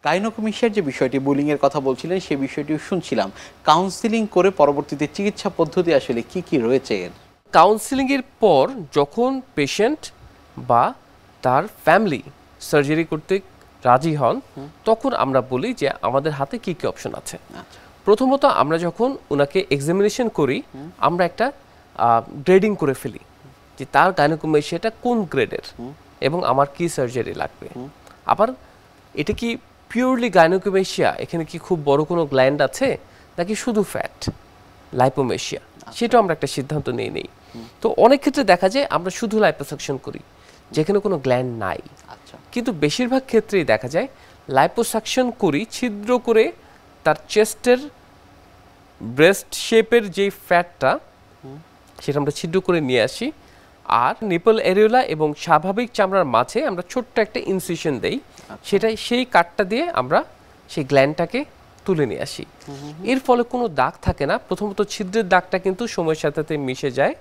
গাইনোকোমেশিয়ার যে বিষয়টি বুলিং এর কথা বলছিলেন সেই বিষয়টিও শুনছিলাম। কাউন্সিলিং করে পরবর্তীতে চিকিৎসা পদ্ধতি আসলে কি কি রয়েছে এর? কাউন্সিলিংয়ের পর যখন পেশেন্ট বা তার ফ্যামিলি সার্জারি করতে রাজি হন তখন আমরা বলি যে আমাদের হাতে কি কি অপশন আছে। প্রথমত আমরা যখন ওনাকে এক্সামিনেশন করি আমরা একটা গ্রেডিং করে ফেলি যে তার গাইনোকোমেশিয়াটা কোন গ্রেডের এবং আমার কি সার্জারি লাগবে। আবার এটা কি পিওরলি গাইনোকোমেশিয়া, এখানে কি খুব বড় কোনো গ্ল্যান্ড আছে নাকি শুধু ফ্যাট লাইপোমেশিয়া, সেটাও আমরা একটা সিদ্ধান্ত নিয়ে নেই। তো অনেক ক্ষেত্রে দেখা যায় আমরা শুধু লাইপোসাকশন করি যেখানে কোনো গ্ল্যান্ড নাই, কিন্তু বেশিরভাগ ক্ষেত্রেই দেখা যায় লাইপোসাকশন করি ছিদ্র করে তার চেস্টের ব্রেস্ট শেপের যে ফ্যাটটা সেটা আমরা ছিদ্র করে নিয়ে আসি, আর নিপল এরিওলা এবং স্বাভাবিক চামড়ার মাঝে আমরা ছোট্ট একটা ইনসিশন দেই, সেটাই সেই কাটটা দিয়ে আমরা সেই গ্ল্যান্ডটাকে তুলে নিয়ে আসি। এর ফলে কোনো দাগ থাকে না। প্রথমত ছিদ্রের দাগটা কিন্তু সময়ের সাথে সাথে মিশে যায়।